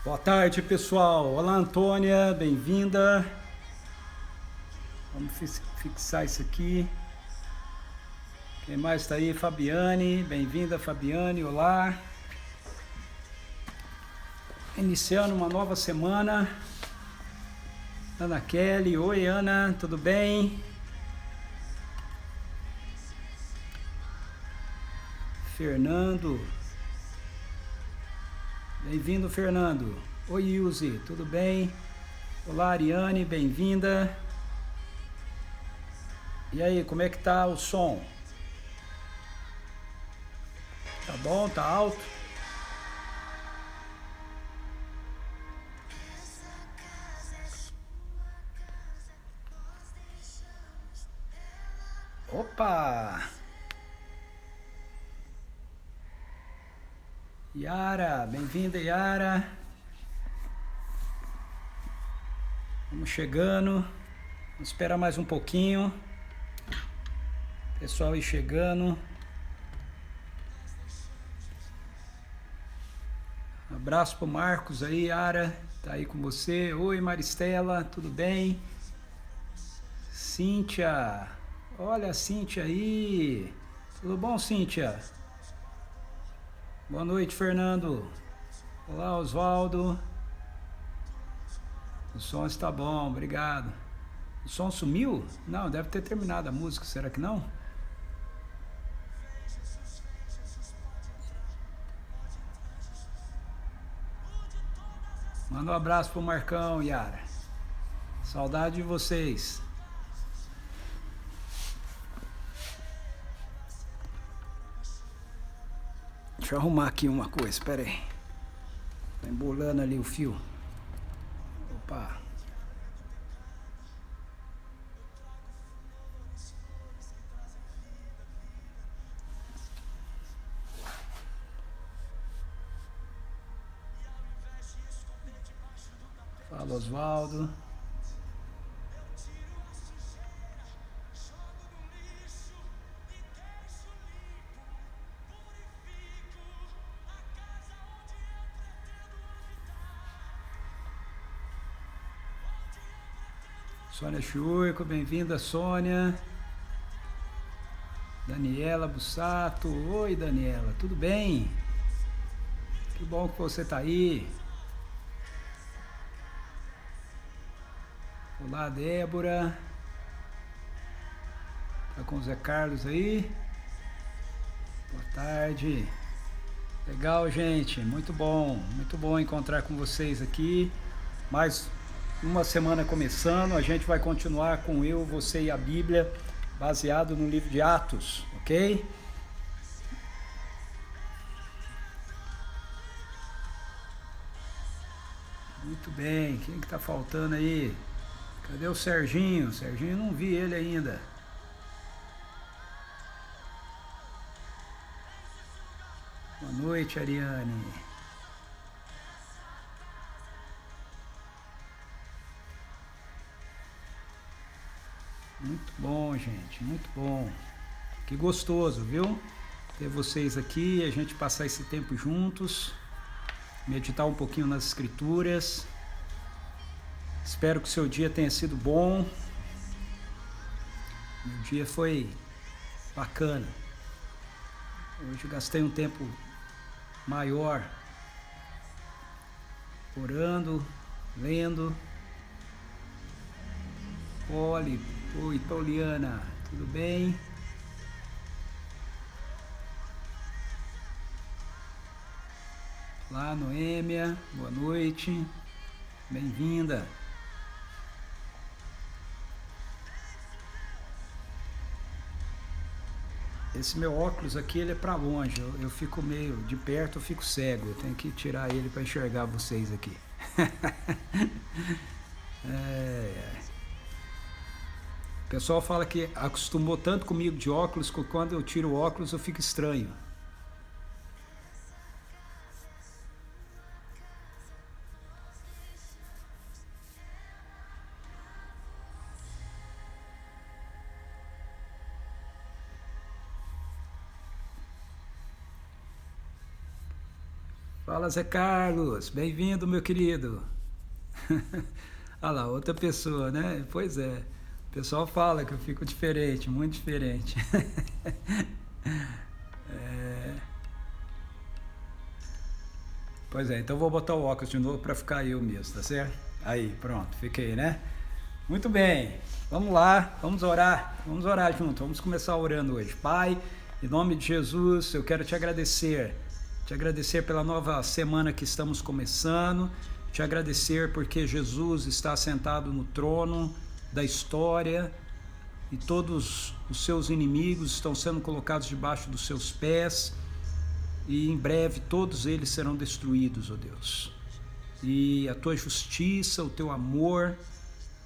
Boa tarde, pessoal. Olá, Antônia, bem-vinda. Vamos fixar isso aqui. Quem mais está aí? Fabiane, bem-vinda, Fabiane. Olá. Iniciando uma nova semana. Ana Kelly, oi, Ana, tudo bem? Fernando. Bem-vindo, Fernando. Oi, Ilze, tudo bem? Olá, Ariane, bem-vinda. E aí, como é que tá o som? Tá bom? Tá alto? Opa! Yara, bem-vinda, Yara. Vamos chegando. Vamos esperar mais um pouquinho. Pessoal aí chegando. Abraço pro Marcos aí, Yara. Tá aí com você. Oi, Maristela, tudo bem? Cíntia. Olha a Cíntia aí. Tudo bom, Cíntia? Boa noite, Fernando. Olá, Oswaldo. O som está bom, obrigado. O som sumiu? Não, deve ter terminado a música, será que não? Manda um abraço pro Marcão, Yara. Saudade de vocês. Deixa eu arrumar aqui uma coisa, espera aí. Tá embolando ali o fio. Opa. Fala, Oswaldo. Sônia Chuico, bem-vinda, Sônia. Daniela Bussato, oi, Daniela, tudo bem? Que bom que você tá aí. Olá, Débora. Tá com o Zé Carlos aí? Boa tarde. Legal, gente, muito bom encontrar com vocês aqui. Mais uma semana começando, a gente vai continuar com Eu, Você e a Bíblia, baseado no livro de Atos, ok? Muito bem, quem que tá faltando aí? Cadê o Serginho? Serginho, não vi ele ainda. Boa noite, Ariane. Muito bom, gente, muito bom. Que gostoso, viu? Ter vocês aqui, a gente passar esse tempo juntos, meditar um pouquinho nas escrituras. Espero que o seu dia tenha sido bom. Meu dia foi bacana. Hoje eu gastei um tempo maior orando, lendo. Oi, Pauliana, tudo bem? Olá, Noêmia, boa noite, bem-vinda. Esse meu óculos aqui, ele é pra longe, eu fico meio de perto, eu fico cego, eu tenho que tirar ele para enxergar vocês aqui. O pessoal fala que acostumou tanto comigo de óculos que quando eu tiro o óculos eu fico estranho. Fala, Zé Carlos, bem-vindo, meu querido. Olha lá, outra pessoa, né? Pois é, o pessoal fala que eu fico diferente, muito diferente. É, pois é, então vou botar o óculos de novo para ficar eu mesmo, tá certo? Aí, pronto, fiquei, né? Muito bem, vamos lá, vamos orar junto, vamos começar orando hoje. Pai, em nome de Jesus, eu quero te agradecer pela nova semana que estamos começando, te agradecer porque Jesus está sentado no trono da história e todos os seus inimigos estão sendo colocados debaixo dos seus pés e em breve todos eles serão destruídos, ó Deus. E a tua justiça, o teu amor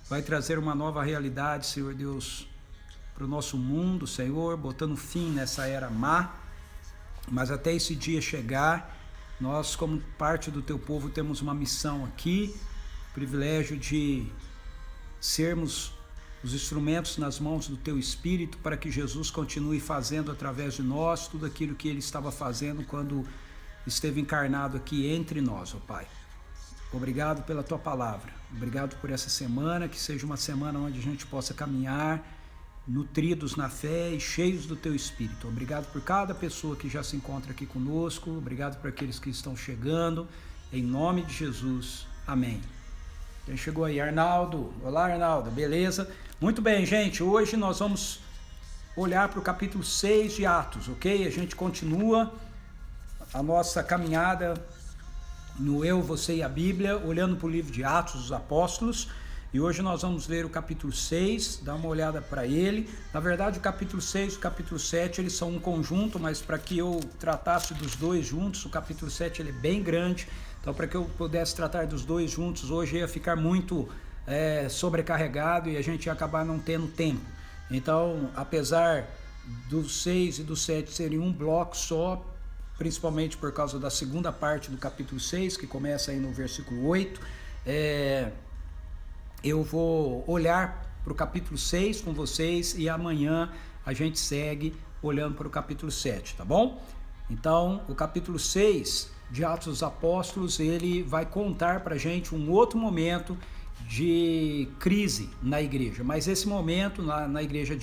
vai trazer uma nova realidade, Senhor Deus, para o nosso mundo, Senhor, botando fim nessa era má. Mas até esse dia chegar, nós, como parte do teu povo, temos uma missão aqui, o privilégio de sermos os instrumentos nas mãos do teu Espírito para que Jesus continue fazendo através de nós tudo aquilo que ele estava fazendo quando esteve encarnado aqui entre nós, ó Pai. Obrigado pela tua palavra, obrigado por essa semana, que seja uma semana onde a gente possa caminhar nutridos na fé e cheios do teu Espírito. Obrigado por cada pessoa que já se encontra aqui conosco, obrigado por aqueles que estão chegando, em nome de Jesus, amém. Quem chegou aí? Arnaldo. Olá, Arnaldo, beleza? Muito bem, gente, hoje nós vamos olhar para o capítulo 6 de Atos, ok? A gente continua a nossa caminhada no Eu, Você e a Bíblia, olhando para o livro de Atos dos Apóstolos, e hoje nós vamos ler o capítulo 6, dar uma olhada para ele. Na verdade, o capítulo 6 e o capítulo 7, eles são um conjunto, mas para que eu tratasse dos dois juntos, o capítulo 7 ele é bem grande, então para que eu pudesse tratar dos dois juntos, hoje ia ficar muito sobrecarregado e a gente ia acabar não tendo tempo. Então, apesar dos 6 e do 7 serem um bloco só, principalmente por causa da segunda parte do capítulo 6, que começa aí no versículo 8, eu vou olhar para o capítulo 6 com vocês e amanhã a gente segue olhando para o capítulo 7, tá bom? Então, o capítulo 6 de Atos dos Apóstolos, ele vai contar para a gente um outro momento de crise na igreja, mas esse momento na igreja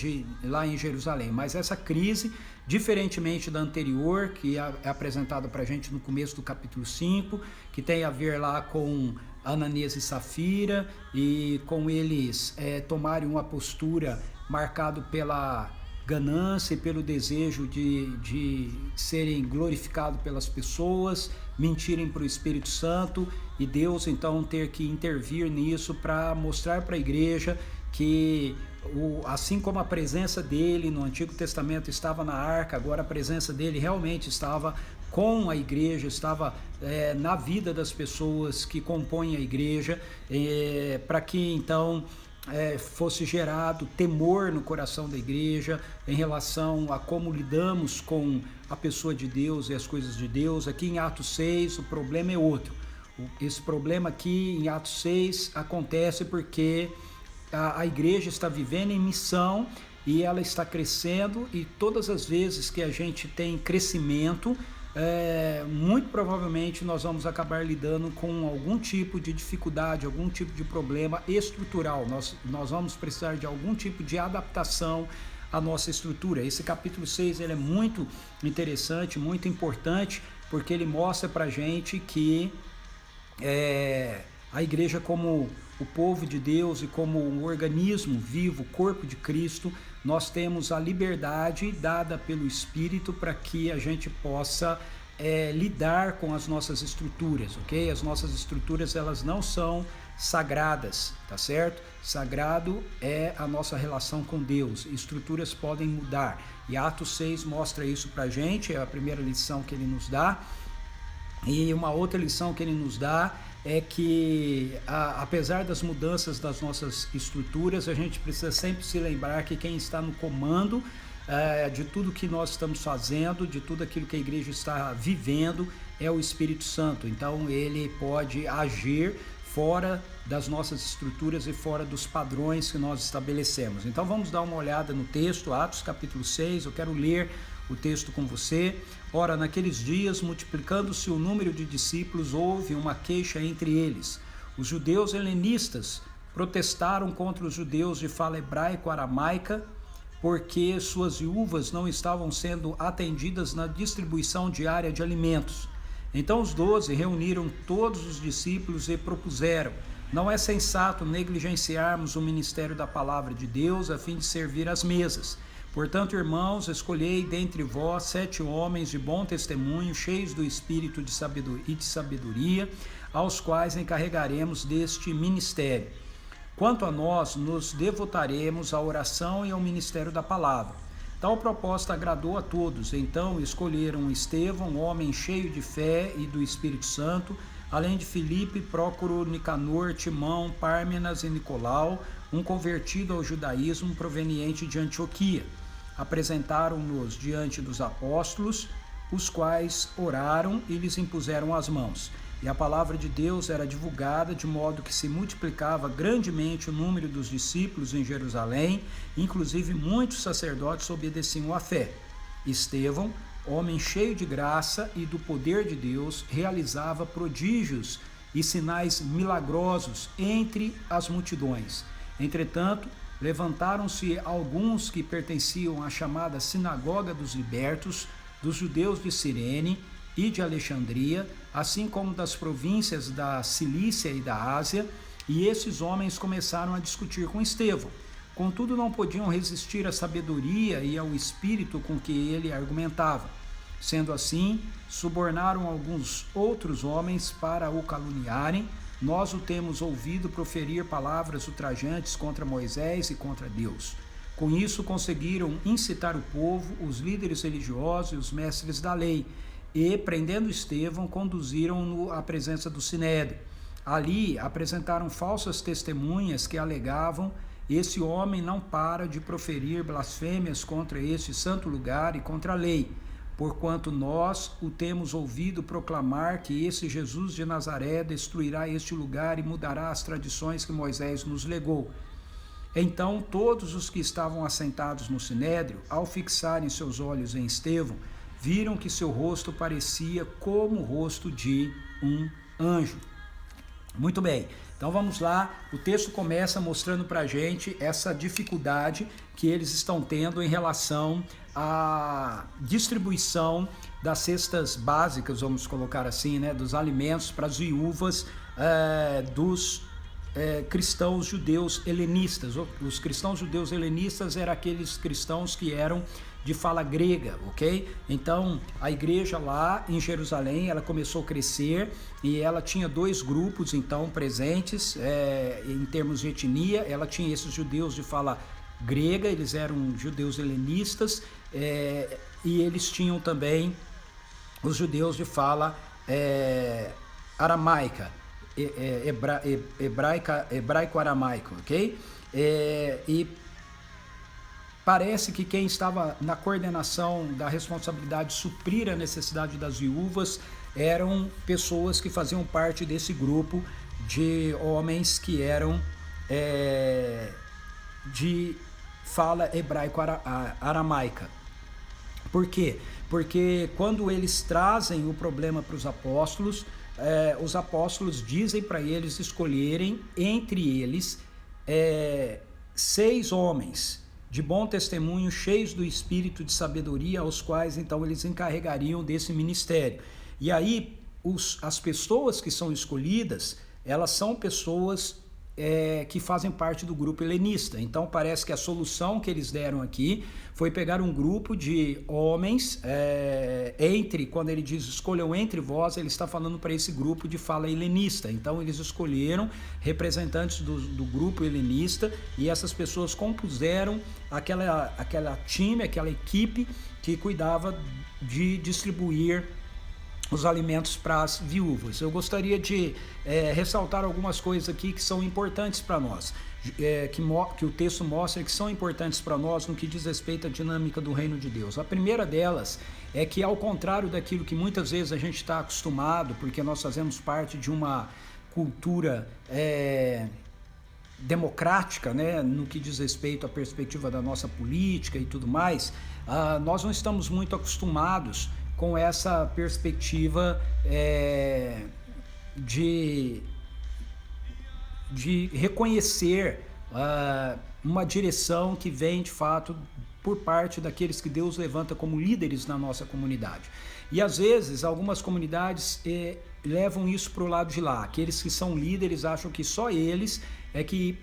lá em Jerusalém, mas essa crise, diferentemente da anterior, que é apresentada para a gente no começo do capítulo 5, que tem a ver lá com Ananias e Safira, e com eles tomarem uma postura marcada pela ganância e pelo desejo de serem glorificados pelas pessoas, mentirem para o Espírito Santo, e Deus então ter que intervir nisso para mostrar para a igreja que assim como a presença dele no Antigo Testamento estava na arca, agora a presença dele realmente estava com a igreja, estava na vida das pessoas que compõem a igreja, para que então fosse gerado temor no coração da igreja em relação a como lidamos com a pessoa de Deus e as coisas de Deus. Aqui em Atos 6 o problema é outro. Esse problema aqui em Atos 6 acontece porque a igreja está vivendo em missão e ela está crescendo, e todas as vezes que a gente tem crescimento, muito provavelmente nós vamos acabar lidando com algum tipo de dificuldade, algum tipo de problema estrutural. Nós vamos precisar de algum tipo de adaptação à nossa estrutura. Esse capítulo 6 ele é muito interessante, muito importante, porque ele mostra pra gente que a igreja, como o povo de Deus e como um organismo vivo, corpo de Cristo, nós temos a liberdade dada pelo Espírito para que a gente possa lidar com as nossas estruturas, ok? As nossas estruturas, elas não são sagradas, tá certo? Sagrado é a nossa relação com Deus, estruturas podem mudar, e Atos 6 mostra isso pra gente, é a primeira lição que ele nos dá. E uma outra lição que ele nos dá é que, apesar das mudanças das nossas estruturas, a gente precisa sempre se lembrar que quem está no comando de tudo que nós estamos fazendo, de tudo aquilo que a igreja está vivendo, é o Espírito Santo. Então ele pode agir fora das nossas estruturas e fora dos padrões que nós estabelecemos. Então vamos dar uma olhada no texto, Atos capítulo 6, eu quero ler o texto com você. Ora, naqueles dias, multiplicando-se o número de discípulos, houve uma queixa entre eles. Os judeus helenistas protestaram contra os judeus de fala hebraico-aramaica, porque suas viúvas não estavam sendo atendidas na distribuição diária de alimentos. Então os 12 reuniram todos os discípulos e propuseram: não é sensato negligenciarmos o ministério da palavra de Deus a fim de servir às mesas. Portanto, irmãos, escolhei dentre vós 7 homens de bom testemunho, cheios do espírito e de sabedoria, aos quais encarregaremos deste ministério. Quanto a nós, nos devotaremos à oração e ao ministério da palavra. Tal proposta agradou a todos. Então escolheram Estevão, homem cheio de fé e do Espírito Santo, além de Filipe, Prócoro, Nicanor, Timão, Pármenas e Nicolau, um convertido ao judaísmo proveniente de Antioquia. Apresentaram-nos diante dos apóstolos, os quais oraram e lhes impuseram as mãos. E a palavra de Deus era divulgada, de modo que se multiplicava grandemente o número dos discípulos em Jerusalém, inclusive muitos sacerdotes obedeciam à fé. Estevão, homem cheio de graça e do poder de Deus, realizava prodígios e sinais milagrosos entre as multidões. Entretanto, levantaram-se alguns que pertenciam à chamada Sinagoga dos Libertos, dos judeus de Cirene e de Alexandria, assim como das províncias da Cilícia e da Ásia, e esses homens começaram a discutir com Estevão. Contudo, não podiam resistir à sabedoria e ao espírito com que ele argumentava. Sendo assim, subornaram alguns outros homens para o caluniarem. Nós o temos ouvido proferir palavras ultrajantes contra Moisés e contra Deus. Com isso, conseguiram incitar o povo, os líderes religiosos e os mestres da lei, e, prendendo Estevão, conduziram-no à presença do Sinédrio. Ali apresentaram falsas testemunhas que alegavam: esse homem não para de proferir blasfêmias contra este santo lugar e contra a lei, porquanto nós o temos ouvido proclamar que esse Jesus de Nazaré destruirá este lugar e mudará as tradições que Moisés nos legou. Então todos os que estavam assentados no Sinédrio, ao fixarem seus olhos em Estevão, viram que seu rosto parecia como o rosto de um anjo. Muito bem, então vamos lá. O texto começa mostrando para a gente essa dificuldade que eles estão tendo em relação à distribuição das cestas básicas, vamos colocar assim, né, dos alimentos para as viúvas dos cristãos judeus helenistas. Os cristãos judeus helenistas eram aqueles cristãos que eram de fala grega, ok? Então, a igreja lá em Jerusalém, ela começou a crescer e ela tinha 2 grupos, então, presentes em termos de etnia. Ela tinha esses judeus de fala grega, eles eram judeus helenistas, e eles tinham também os judeus de fala aramaica, hebraico-aramaico, ok? E parece que quem estava na coordenação da responsabilidade de suprir a necessidade das viúvas eram pessoas que faziam parte desse grupo de homens que eram de fala hebraico-aramaica. Por quê? Porque quando eles trazem o problema para os apóstolos dizem para eles escolherem entre eles 6 homens de bom testemunho, cheios do espírito de sabedoria, aos quais então eles encarregariam desse ministério. E aí as pessoas que são escolhidas, elas são pessoas que fazem parte do grupo helenista. Então parece que a solução que eles deram aqui foi pegar um grupo de homens, quando ele diz escolham entre vós, ele está falando para esse grupo de fala helenista. Então eles escolheram representantes do grupo helenista, e essas pessoas compuseram aquela equipe que cuidava de distribuir os alimentos para as viúvas. Eu gostaria de ressaltar algumas coisas aqui que são importantes para nós, que o texto mostra que são importantes para nós no que diz respeito à dinâmica do reino de Deus. A primeira delas é que, ao contrário daquilo que muitas vezes a gente está acostumado, porque nós fazemos parte de uma cultura democrática, né, no que diz respeito à perspectiva da nossa política e tudo mais, nós não estamos muito acostumados com essa perspectiva de reconhecer uma direção que vem de fato por parte daqueles que Deus levanta como líderes na nossa comunidade. E às vezes algumas comunidades levam isso para o lado de lá. Aqueles que são líderes acham que só eles é que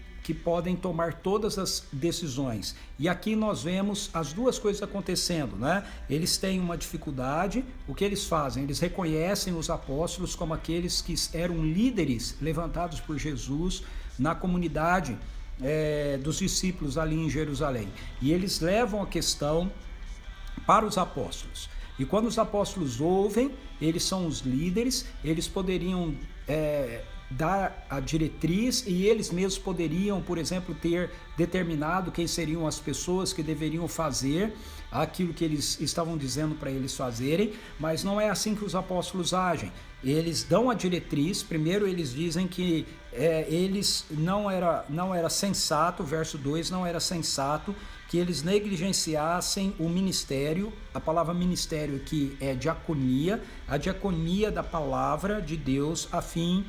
podem tomar todas as decisões. E aqui nós vemos as duas coisas acontecendo, né? Eles têm uma dificuldade, o que eles fazem? Eles reconhecem os apóstolos como aqueles que eram líderes levantados por Jesus na comunidade dos discípulos ali em Jerusalém. E eles levam a questão para os apóstolos. E quando os apóstolos ouvem, eles são os líderes, eles poderiam dar a diretriz e eles mesmos poderiam, por exemplo, ter determinado quem seriam as pessoas que deveriam fazer aquilo que eles estavam dizendo para eles fazerem, mas não é assim que os apóstolos agem. Eles dão a diretriz. Primeiro eles dizem que eles não era sensato, verso 2, não era sensato que eles negligenciassem o ministério. A palavra ministério aqui é diaconia, a diaconia da palavra de Deus, a fim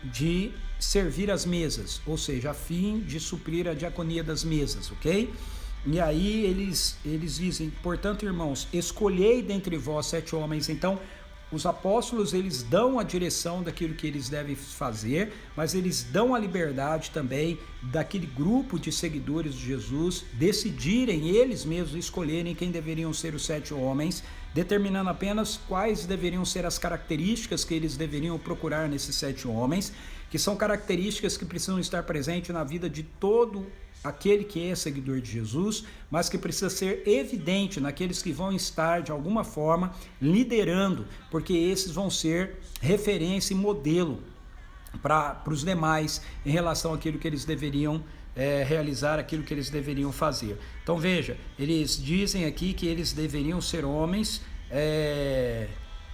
de servir as mesas, ou seja, a fim de suprir a diaconia das mesas, ok? E aí eles dizem, portanto, irmãos, escolhei dentre vós 7 homens. Então, os apóstolos, eles dão a direção daquilo que eles devem fazer, mas eles dão a liberdade também daquele grupo de seguidores de Jesus decidirem, eles mesmos escolherem quem deveriam ser os 7 homens, determinando apenas quais deveriam ser as características que eles deveriam procurar nesses 7 homens, que são características que precisam estar presentes na vida de todo aquele que é seguidor de Jesus, mas que precisa ser evidente naqueles que vão estar de alguma forma liderando, porque esses vão ser referência e modelo para os demais em relação àquilo que eles deveriam realizar, aquilo que eles deveriam fazer. Então veja, eles dizem aqui que eles deveriam ser homens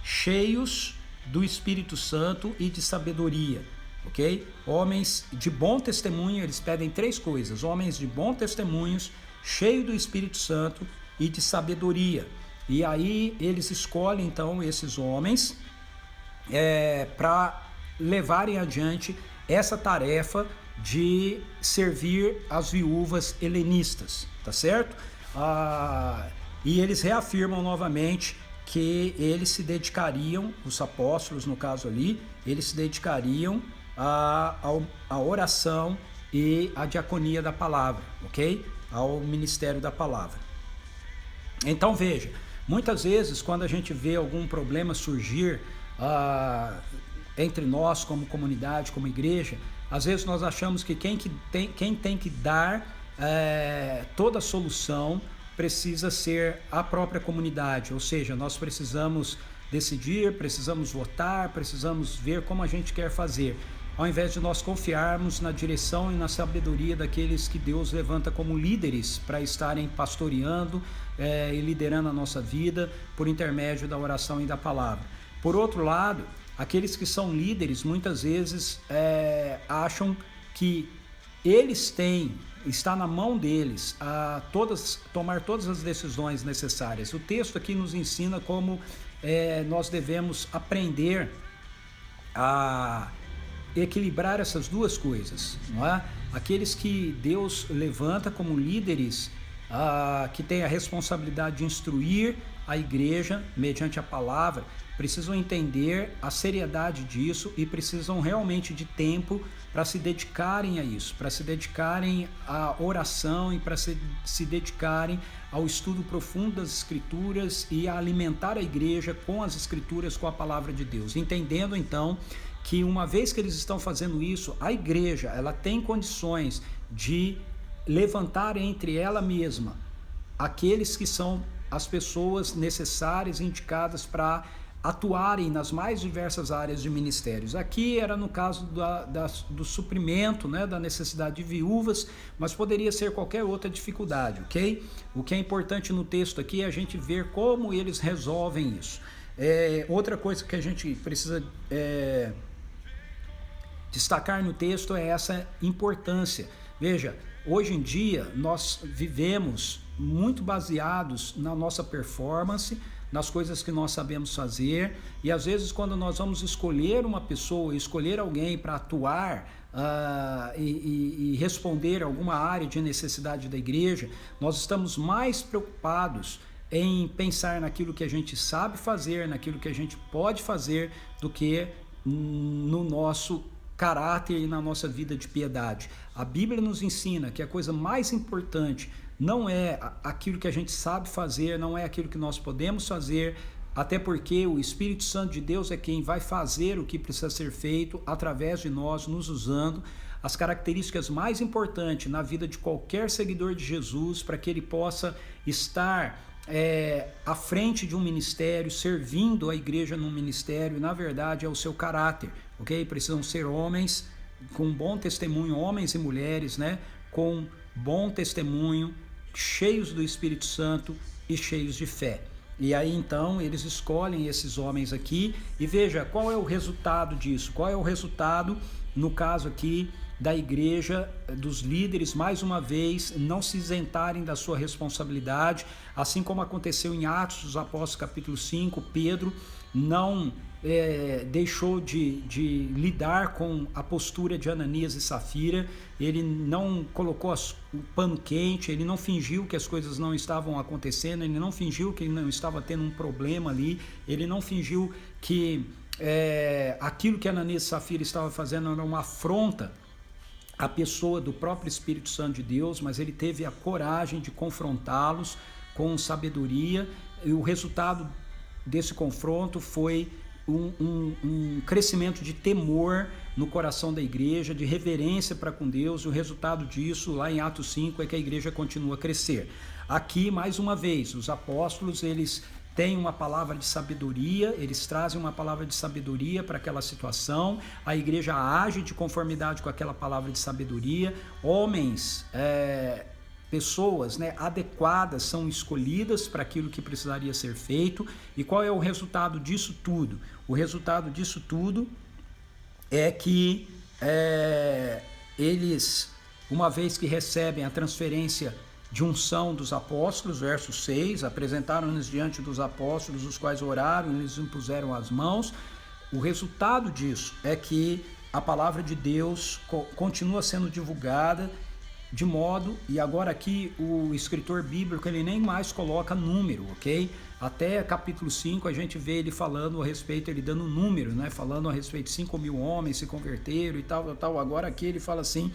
cheios do Espírito Santo e de sabedoria. Ok? Homens de bom testemunho. Eles pedem 3 coisas: homens de bom testemunhos, cheio do Espírito Santo e de sabedoria. E aí eles escolhem então esses homens para levarem adiante essa tarefa de servir as viúvas helenistas, tá certo? E eles reafirmam novamente que eles se dedicariam, os apóstolos no caso ali, eles se dedicariam a oração e a diaconia da palavra, ok? Ao ministério da palavra. Então veja, muitas vezes quando a gente vê algum problema surgir entre nós como comunidade, como igreja, às vezes nós achamos que quem tem que dar toda a solução precisa ser a própria comunidade, ou seja, nós precisamos decidir, precisamos votar, precisamos ver como a gente quer fazer, ao invés de nós confiarmos na direção e na sabedoria daqueles que Deus levanta como líderes para estarem pastoreando e liderando a nossa vida por intermédio da oração e da palavra. Por outro lado, aqueles que são líderes muitas vezes acham que eles está na mão deles tomar todas as decisões necessárias. O texto aqui nos ensina como nós devemos aprender a equilibrar essas duas coisas, não é? Aqueles que Deus levanta como líderes, que têm a responsabilidade de instruir a igreja mediante a palavra, precisam entender a seriedade disso e precisam realmente de tempo para se dedicarem a isso, para se dedicarem à oração e para se dedicarem ao estudo profundo das Escrituras e a alimentar a igreja com as Escrituras, com a palavra de Deus, entendendo então que uma vez que eles estão fazendo isso, a igreja ela tem condições de levantar entre ela mesma aqueles que são as pessoas necessárias e indicadas para atuarem nas mais diversas áreas de ministérios. Aqui era no caso do suprimento, né, da necessidade de viúvas, mas poderia ser qualquer outra dificuldade, ok? O que é importante no texto aqui é a gente ver como eles resolvem isso. Outra coisa que a gente precisa destacar no texto é essa importância. Veja, hoje em dia nós vivemos muito baseados na nossa performance, nas coisas que nós sabemos fazer, e às vezes quando nós vamos escolher uma pessoa, escolher alguém para atuar e responder alguma área de necessidade da igreja, nós estamos mais preocupados em pensar naquilo que a gente sabe fazer, naquilo que a gente pode fazer, do que no nosso caráter e na nossa vida de piedade. A Bíblia nos ensina que a coisa mais importante não é aquilo que a gente sabe fazer, não é aquilo que nós podemos fazer, até porque o Espírito Santo de Deus é quem vai fazer o que precisa ser feito através de nós, nos usando. As características mais importantes na vida de qualquer seguidor de Jesus, para que ele possa estar à frente de um ministério, servindo a igreja num ministério, na verdade é o seu caráter, ok? Precisam ser homens com bom testemunho, homens e mulheres, né? Com bom testemunho, cheios do Espírito Santo e cheios de fé. E aí então eles escolhem esses homens aqui, e veja qual é o resultado disso, qual é o resultado no caso aqui da igreja, dos líderes, mais uma vez, não se isentarem da sua responsabilidade, assim como aconteceu em Atos dos Apóstolos capítulo 5, Pedro não deixou de lidar com a postura de Ananias e Safira, ele não colocou o pano quente, ele não fingiu que as coisas não estavam acontecendo, ele não fingiu que ele não estava tendo um problema ali, ele não fingiu que aquilo que Ananias e Safira estavam fazendo era uma afronta à pessoa do próprio Espírito Santo de Deus, mas ele teve a coragem de confrontá-los com sabedoria, e o resultado desse confronto foi um crescimento de temor no coração da igreja, de reverência para com Deus, e o resultado disso, lá em Atos 5, é que a igreja continua a crescer. Aqui, mais uma vez, os apóstolos, eles têm uma palavra de sabedoria, eles trazem uma palavra de sabedoria para aquela situação, a igreja age de conformidade com aquela palavra de sabedoria, homens, pessoas, né, adequadas são escolhidas para aquilo que precisaria ser feito. E qual é o resultado disso tudo? O resultado disso tudo é que eles, uma vez que recebem a transferência de unção dos apóstolos, verso 6, apresentaram-nos diante dos apóstolos, os quais oraram e lhes impuseram as mãos. O resultado disso é que a palavra de Deus continua sendo divulgada, de modo, e agora aqui o escritor bíblico ele nem mais coloca número, ok? Até capítulo 5 a gente vê ele falando a respeito, ele dando número, né? Falando a respeito de 5.000 homens se converteram e tal. Agora aqui ele fala assim,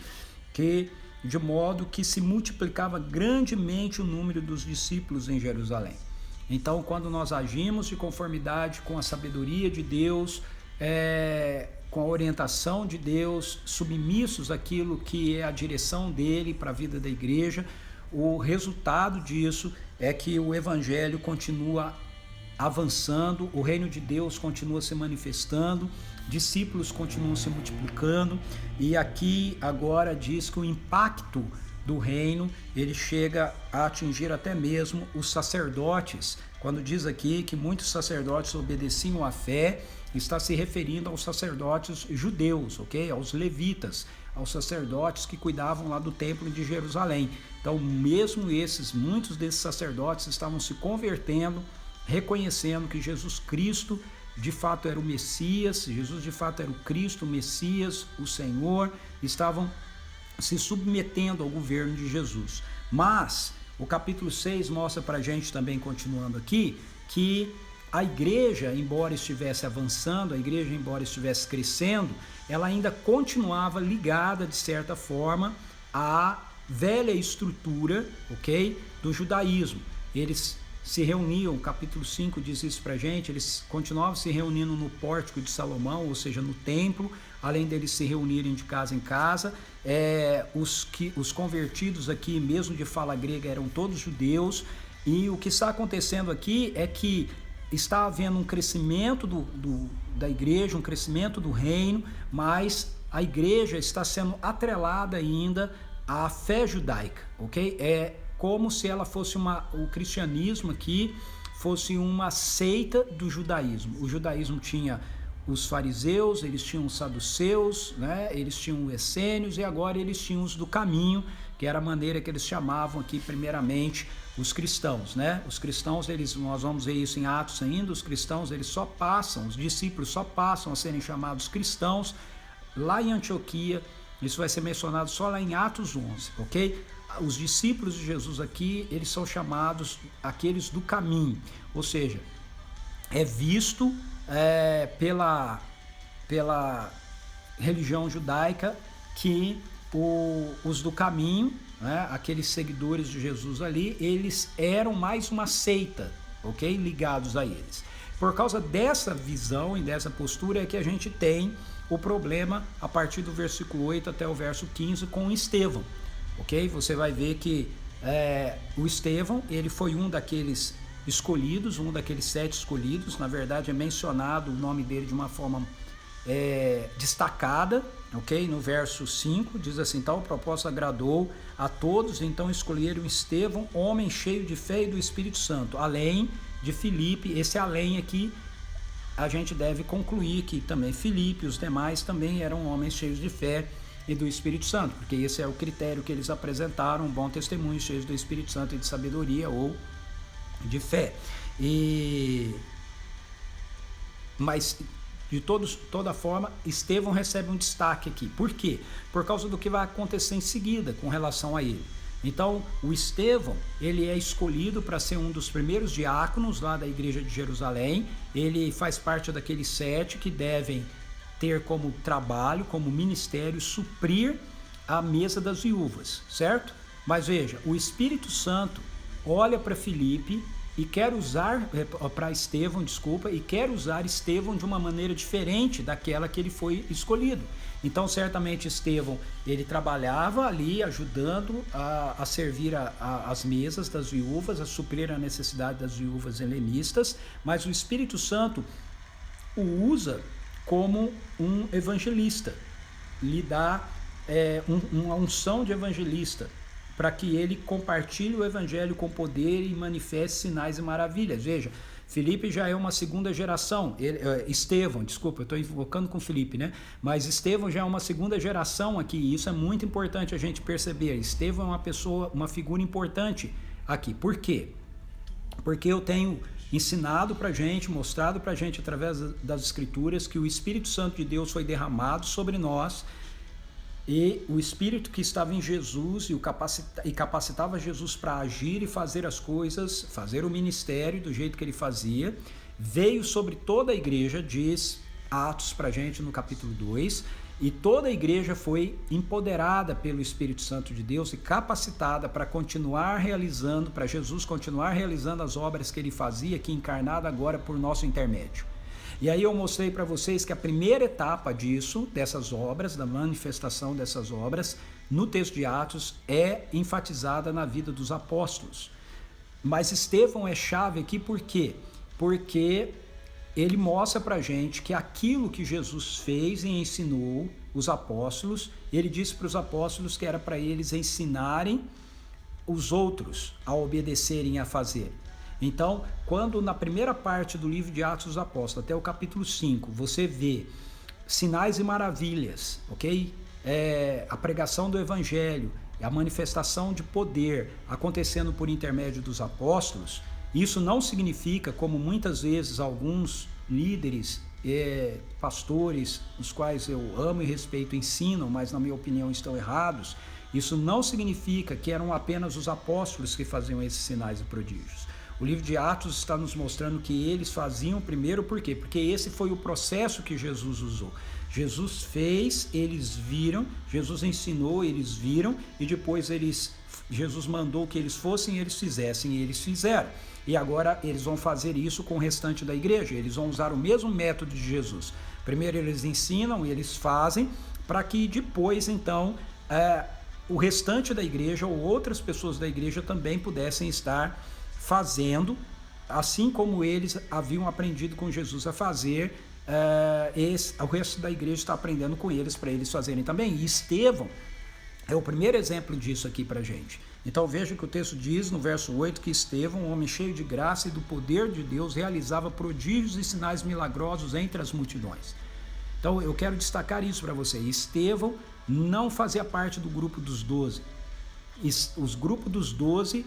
que de modo que se multiplicava grandemente o número dos discípulos em Jerusalém. Então, quando nós agimos de conformidade com a sabedoria de Deus, com a orientação de Deus, submissos àquilo que é a direção dele para a vida da igreja, o resultado disso é que o evangelho continua avançando, o reino de Deus continua se manifestando, discípulos continuam se multiplicando, e aqui agora diz que o impacto do reino, ele chega a atingir até mesmo os sacerdotes. Quando diz aqui que muitos sacerdotes obedeciam à fé, está se referindo aos sacerdotes judeus, ok? Aos levitas, aos sacerdotes que cuidavam lá do templo de Jerusalém. Então, mesmo muitos desses sacerdotes estavam se convertendo, reconhecendo que Jesus Cristo de fato era o Messias, Jesus de fato era o Cristo, o Messias, o Senhor, estavam se submetendo ao governo de Jesus. Mas o capítulo 6 mostra para a gente também, continuando aqui, que a igreja, embora estivesse avançando, a igreja, embora estivesse crescendo, ela ainda continuava ligada, de certa forma, à velha estrutura, ok, do judaísmo. Eles se reuniam, capítulo 5 diz isso pra gente, eles continuavam se reunindo no pórtico de Salomão, ou seja, no templo, além deles se reunirem de casa em casa. Os convertidos aqui, mesmo de fala grega, eram todos judeus, e o que está acontecendo aqui é que está havendo um crescimento da igreja, um crescimento do reino, mas a igreja está sendo atrelada ainda à fé judaica, ok? É como se ela fosse o cristianismo aqui fosse uma seita do judaísmo. O judaísmo tinha os fariseus, eles tinham os saduceus, né? Eles tinham os essênios e agora eles tinham os do caminho, que era a maneira que eles chamavam aqui primeiramente os cristãos, né? Os cristãos, nós vamos ver isso em Atos ainda, os cristãos, os discípulos só passam a serem chamados cristãos lá em Antioquia. Isso vai ser mencionado só lá em Atos 11, ok? Os discípulos de Jesus aqui, eles são chamados aqueles do caminho, ou seja, é visto pela religião judaica que os do caminho, né, aqueles seguidores de Jesus ali, eles eram mais uma seita, ok? Ligados a eles. Por causa dessa visão e dessa postura é que a gente tem o problema a partir do versículo 8 até o verso 15 com Estevão, ok? Você vai ver que o Estevão, ele foi um daqueles escolhidos, um daqueles 7 escolhidos. Na verdade é mencionado o nome dele de uma forma destacada, ok? No verso 5 diz assim: tal propósito agradou a todos, então escolheram Estevão, homem cheio de fé e do Espírito Santo, além de Filipe. Esse além aqui a gente deve concluir que também Filipe e os demais também eram homens cheios de fé e do Espírito Santo, porque esse é o critério que eles apresentaram, um bom testemunho, cheios do Espírito Santo e de sabedoria ou de fé. Mas de toda forma, Estevão recebe um destaque aqui. Por quê? Por causa do que vai acontecer em seguida com relação a ele. Então, o Estevão, ele é escolhido para ser um dos primeiros diáconos lá da igreja de Jerusalém. Ele faz parte daqueles 7 que devem ter como trabalho, como ministério, suprir a mesa das viúvas, certo? Mas veja, o Espírito Santo olha para Filipe e quer usar, para Estevão, e quer usar Estevão de uma maneira diferente daquela que ele foi escolhido. Então, certamente Estevão, ele trabalhava ali ajudando a servir as mesas das viúvas, a suprir a necessidade das viúvas helenistas, mas o Espírito Santo o usa como um evangelista, lhe dá uma unção de evangelista, para que ele compartilhe o evangelho com poder e manifeste sinais e maravilhas. Veja, Filipe já é uma segunda geração, Estevão, desculpa, eu estou invocando com Filipe, né? Mas Estevão já é uma segunda geração aqui, e isso é muito importante a gente perceber. Estevão é uma pessoa, uma figura importante aqui. Por quê? Porque eu tenho ensinado para a gente, mostrado para a gente através das Escrituras que o Espírito Santo de Deus foi derramado sobre nós, e o Espírito que estava em Jesus e capacitava Jesus para agir e fazer as coisas, fazer o ministério do jeito que ele fazia, veio sobre toda a igreja, diz Atos para a gente no capítulo 2, e toda a igreja foi empoderada pelo Espírito Santo de Deus e capacitada para continuar realizando, para Jesus continuar realizando as obras que ele fazia aqui encarnado agora por nosso intermédio. E aí eu mostrei para vocês que a primeira etapa disso, dessas obras, da manifestação dessas obras, no texto de Atos, é enfatizada na vida dos apóstolos. Mas Estevão é chave aqui por quê? Porque ele mostra para a gente que aquilo que Jesus fez e ensinou os apóstolos, ele disse para os apóstolos que era para eles ensinarem os outros a obedecerem e a fazer. Então, quando na primeira parte do livro de Atos dos Apóstolos, até o capítulo 5, você vê sinais e maravilhas, ok? A pregação do evangelho, a manifestação de poder acontecendo por intermédio dos apóstolos, isso não significa, como muitas vezes alguns líderes, pastores, os quais eu amo e respeito, ensinam, mas na minha opinião estão errados, isso não significa que eram apenas os apóstolos que faziam esses sinais e prodígios. O livro de Atos está nos mostrando que eles faziam primeiro, por quê? Porque esse foi o processo que Jesus usou. Jesus fez, eles viram, Jesus ensinou, eles viram, e depois Jesus mandou que eles fossem e eles fizessem, e eles fizeram. E agora eles vão fazer isso com o restante da igreja, eles vão usar o mesmo método de Jesus. Primeiro eles ensinam, eles fazem, para que depois então o restante da igreja ou outras pessoas da igreja também pudessem estar fazendo, assim como eles haviam aprendido com Jesus a fazer, o resto da igreja está aprendendo com eles, para eles fazerem também. E Estevão é o primeiro exemplo disso aqui para a gente. Então veja que o texto diz no verso 8 que Estevão, um homem cheio de graça e do poder de Deus, realizava prodígios e sinais milagrosos entre as multidões. Então eu quero destacar isso para você. Estevão não fazia parte do grupo dos 12. Os grupos dos 12,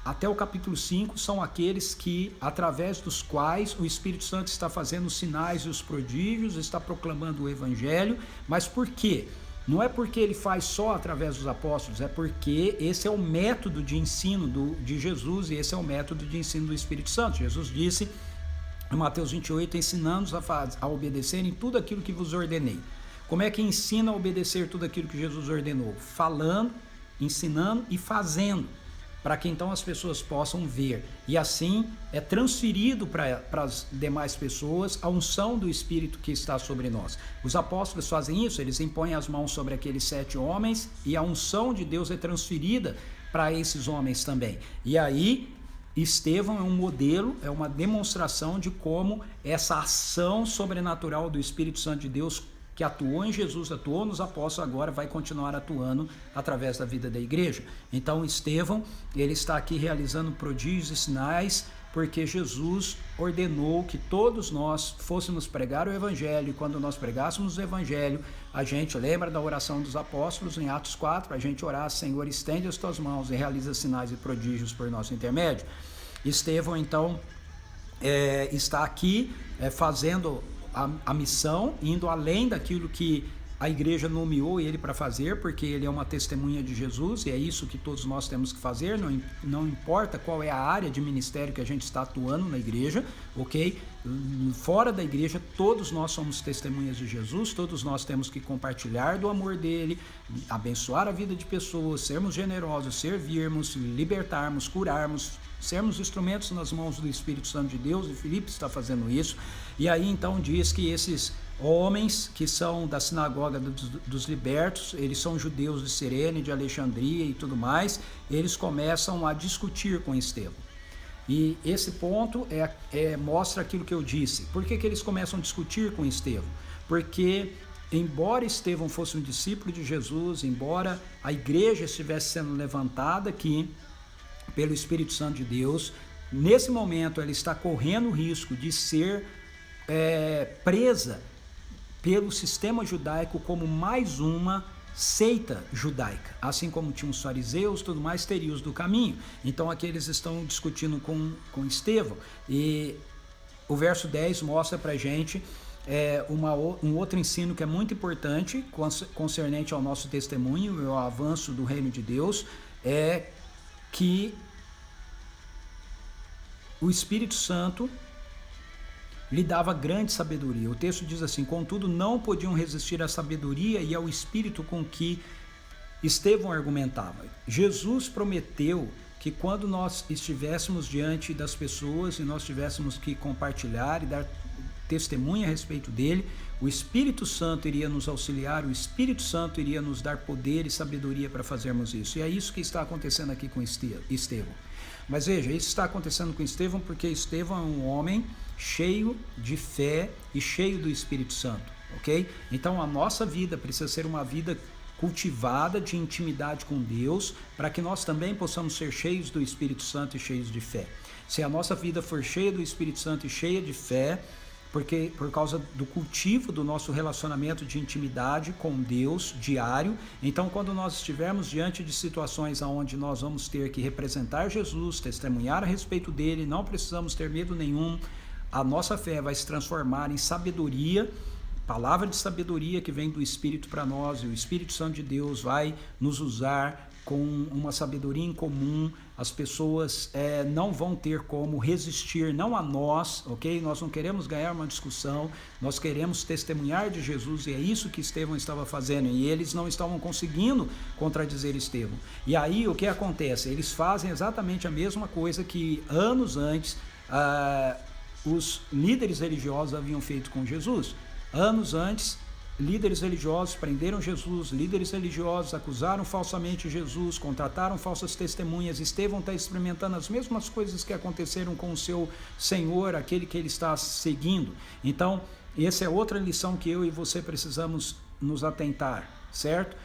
até o capítulo 5, são aqueles que, através dos quais o Espírito Santo está fazendo os sinais e os prodígios, está proclamando o Evangelho. Mas por quê? Não é porque ele faz só através dos apóstolos, é porque esse é o método de ensino de Jesus e esse é o método de ensino do Espírito Santo. Jesus disse em Mateus 28, ensinando-os a obedecerem tudo aquilo que vos ordenei. Como é que ensina a obedecer tudo aquilo que Jesus ordenou? Falando, ensinando e fazendo, para que então as pessoas possam ver. E assim é transferido para as demais pessoas a unção do Espírito que está sobre nós. Os apóstolos fazem isso, eles impõem as mãos sobre aqueles 7 homens e a unção de Deus é transferida para esses homens também. E aí Estevão é um modelo, é uma demonstração de como essa ação sobrenatural do Espírito Santo de Deus que atuou em Jesus, atuou nos apóstolos, agora vai continuar atuando através da vida da igreja. Então Estevão, ele está aqui realizando prodígios e sinais, porque Jesus ordenou que todos nós fôssemos pregar o Evangelho, e quando nós pregássemos o Evangelho, a gente lembra da oração dos apóstolos em Atos 4, a gente orar: Senhor, estende as tuas mãos e realiza sinais e prodígios por nosso intermédio. Estevão, então, está aqui fazendo a missão, indo além daquilo que a igreja nomeou ele para fazer, porque ele é uma testemunha de Jesus, e é isso que todos nós temos que fazer, não importa qual é a área de ministério que a gente está atuando na igreja, ok? Fora da igreja, todos nós somos testemunhas de Jesus, todos nós temos que compartilhar do amor dele, abençoar a vida de pessoas, sermos generosos, servirmos, libertarmos, curarmos, sermos instrumentos nas mãos do Espírito Santo de Deus, e Filipe está fazendo isso. E aí então diz que esses homens que são da sinagoga dos libertos, eles são judeus de Cirene, de Alexandria e tudo mais, eles começam a discutir com Estevão. E esse ponto mostra aquilo que eu disse. Por que eles começam a discutir com Estevão? Porque embora Estevão fosse um discípulo de Jesus, embora a igreja estivesse sendo levantada aqui pelo Espírito Santo de Deus, nesse momento ela está correndo o risco de ser presa pelo sistema judaico como mais uma seita judaica, assim como tinha os fariseus, tudo mais, teria os do caminho. Então aqui eles estão discutindo com Estevão, e o verso 10 mostra pra gente um outro ensino que é muito importante concernente ao nosso testemunho e ao avanço do reino de Deus, é que o Espírito Santo lhe dava grande sabedoria. O texto diz assim: contudo não podiam resistir à sabedoria e ao espírito com que Estevão argumentava. Jesus prometeu que quando nós estivéssemos diante das pessoas e nós tivéssemos que compartilhar e dar testemunha a respeito dele, o Espírito Santo iria nos auxiliar, o Espírito Santo iria nos dar poder e sabedoria para fazermos isso. E é isso que está acontecendo aqui com Estevão. Mas veja, isso está acontecendo com Estevão porque Estevão é um homem cheio de fé e cheio do Espírito Santo, ok? Então a nossa vida precisa ser uma vida cultivada de intimidade com Deus, para que nós também possamos ser cheios do Espírito Santo e cheios de fé. Se a nossa vida for cheia do Espírito Santo e cheia de fé, porque por causa do cultivo do nosso relacionamento de intimidade com Deus diário, então quando nós estivermos diante de situações onde nós vamos ter que representar Jesus, testemunhar a respeito dele, não precisamos ter medo nenhum, a nossa fé vai se transformar em sabedoria, palavra de sabedoria que vem do Espírito para nós, e o Espírito Santo de Deus vai nos usar com uma sabedoria em comum. As pessoas não vão ter como resistir, não a nós, ok? Nós não queremos ganhar uma discussão, nós queremos testemunhar de Jesus, e é isso que Estevão estava fazendo, e eles não estavam conseguindo contradizer Estevão. E aí o que acontece? Eles fazem exatamente a mesma coisa que anos antes os líderes religiosos haviam feito com Jesus. Anos antes, líderes religiosos prenderam Jesus, líderes religiosos acusaram falsamente Jesus, contrataram falsas testemunhas. Estevão está experimentando as mesmas coisas que aconteceram com o seu Senhor, aquele que ele está seguindo. Então, essa é outra lição que eu e você precisamos nos atentar, certo?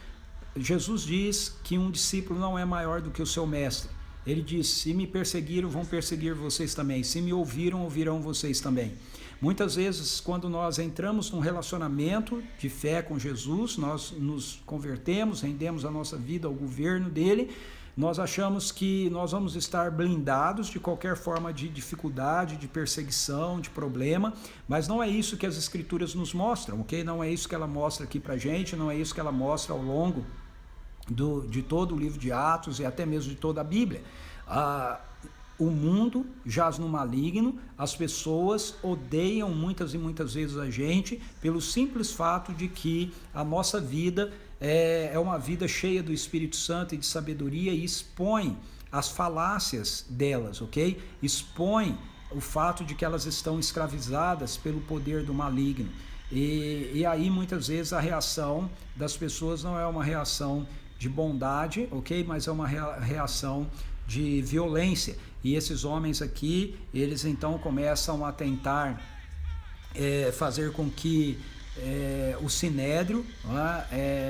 Jesus diz que um discípulo não é maior do que o seu mestre. Ele diz: se me perseguiram, vão perseguir vocês também. Se me ouviram, ouvirão vocês também. Muitas vezes, quando nós entramos num relacionamento de fé com Jesus, nós nos convertemos, rendemos a nossa vida ao governo dele, nós achamos que nós vamos estar blindados de qualquer forma de dificuldade, de perseguição, de problema, mas não é isso que as Escrituras nos mostram, ok? Não é isso que ela mostra aqui pra gente, não é isso que ela mostra ao longo de todo o livro de Atos e até mesmo de toda a Bíblia. O mundo jaz no maligno, as pessoas odeiam muitas e muitas vezes a gente pelo simples fato de que a nossa vida é uma vida cheia do Espírito Santo e de sabedoria e expõe as falácias delas, ok? Expõe o fato de que elas estão escravizadas pelo poder do maligno. E aí muitas vezes a reação das pessoas não é uma reação de bondade, ok? Mas é uma reação de violência. E esses homens aqui, eles então começam a tentar fazer com que o Sinédrio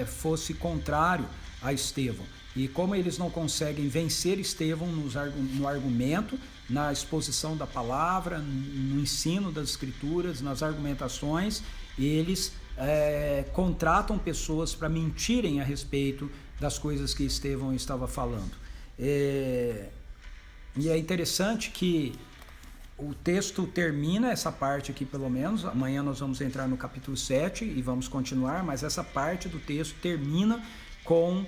fosse contrário a Estevão. E como eles não conseguem vencer Estevão no argumento, na exposição da palavra, no ensino das Escrituras, nas argumentações, eles contratam pessoas para mentirem a respeito das coisas que Estevão estava falando. E é interessante que o texto termina, essa parte aqui pelo menos, amanhã nós vamos entrar no capítulo 7 e vamos continuar, mas essa parte do texto termina com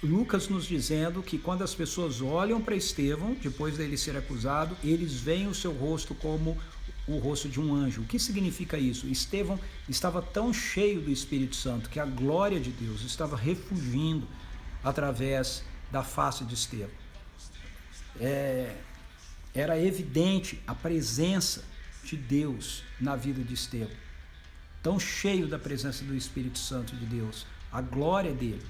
Lucas nos dizendo que quando as pessoas olham para Estevão, depois dele ser acusado, eles veem o seu rosto como o rosto de um anjo. O que significa isso? Estevão estava tão cheio do Espírito Santo que a glória de Deus estava refugindo através da face de Estevão. Era evidente a presença de Deus na vida de Estevão. Tão cheio da presença do Espírito Santo de Deus, a glória dele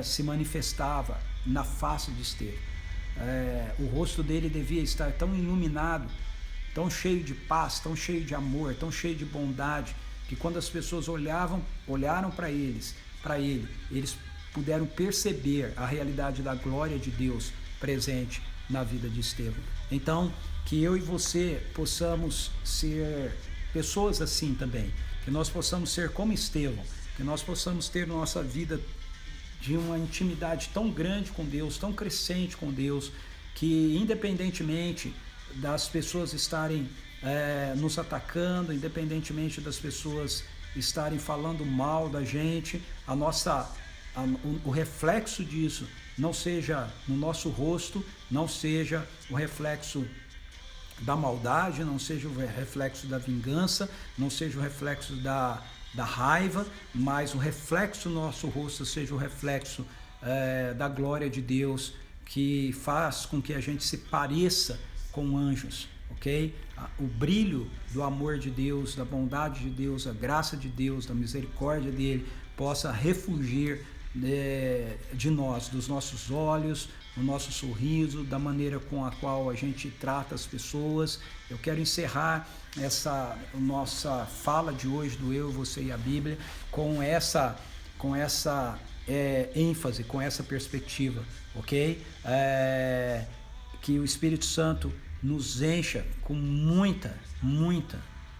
se manifestava na face de Estevão. O rosto dele devia estar tão iluminado, tão cheio de paz, tão cheio de amor, tão cheio de bondade, que quando as pessoas olharam para ele, eles puderam perceber a realidade da glória de Deus presente na vida de Estevão. Então, que eu e você possamos ser pessoas assim também, que nós possamos ser como Estevão, que nós possamos ter nossa vida de uma intimidade tão grande com Deus, tão crescente com Deus, que independentemente das pessoas estarem nos atacando, independentemente das pessoas estarem falando mal da gente, o reflexo disso não seja no nosso rosto, não seja o reflexo da maldade, não seja o reflexo da vingança, não seja o reflexo da raiva, mas o reflexo do nosso rosto seja o reflexo da glória de Deus, que faz com que a gente se pareça com anjos, ok? O brilho do amor de Deus, da bondade de Deus, da graça de Deus, da misericórdia dele, possa refugir de nós, dos nossos olhos, do nosso sorriso, da maneira com a qual a gente trata as pessoas. Eu quero encerrar essa nossa fala de hoje do Eu, Você e a Bíblia com essa ênfase, com essa perspectiva, ok? Que o Espírito Santo nos encha com muita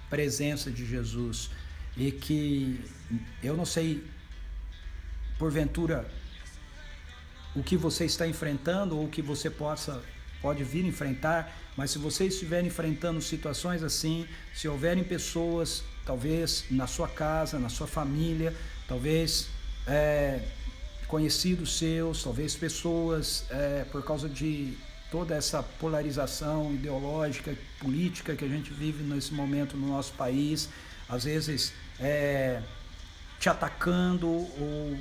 presença de Jesus, e que eu não sei porventura o que você está enfrentando ou o que você pode vir enfrentar, mas se você estiver enfrentando situações assim, se houverem pessoas, talvez na sua casa, na sua família, talvez conhecidos seus, talvez pessoas por causa de toda essa polarização ideológica, política que a gente vive nesse momento no nosso país, às vezes te atacando ou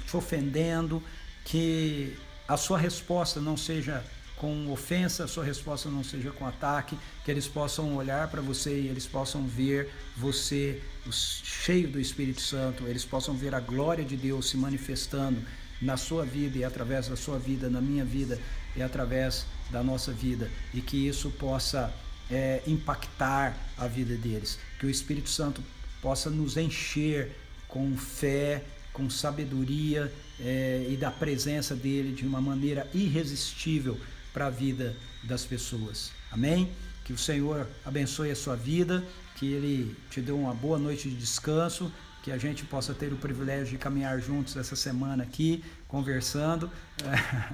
te ofendendo, que a sua resposta não seja com ofensa, a sua resposta não seja com ataque, que eles possam olhar para você e eles possam ver você cheio do Espírito Santo, eles possam ver a glória de Deus se manifestando na sua vida e através da sua vida, na minha vida e através da nossa vida, e que isso possa impactar a vida deles, que o Espírito Santo possa nos encher com fé, com sabedoria e da presença dele de uma maneira irresistível para a vida das pessoas. Amém? Que o Senhor abençoe a sua vida, que Ele te dê uma boa noite de descanso, que a gente possa ter o privilégio de caminhar juntos essa semana aqui, conversando.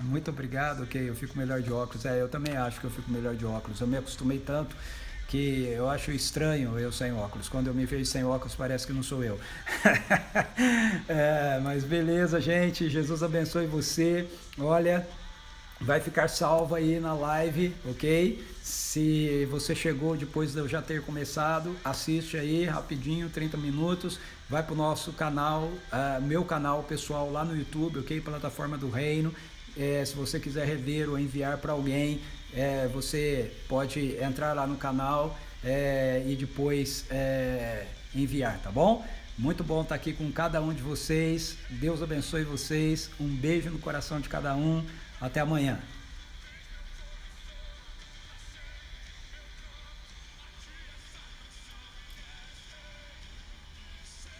Muito obrigado, ok, eu fico melhor de óculos. Eu também acho que eu fico melhor de óculos, eu me acostumei tanto que eu acho estranho eu sem óculos. Quando eu me vejo sem óculos, parece que não sou eu. Mas beleza, gente, Jesus abençoe você. Olha, vai ficar salvo aí na live, ok? Se você chegou depois de eu já ter começado, assiste aí rapidinho, 30 minutos, vai pro nosso canal, meu canal pessoal lá no YouTube, ok? Plataforma do Reino. Se você quiser rever ou enviar para alguém, você pode entrar lá no canal e depois enviar, tá bom? Muito bom estar aqui com cada um de vocês. Deus abençoe vocês. Um beijo no coração de cada um. Até amanhã.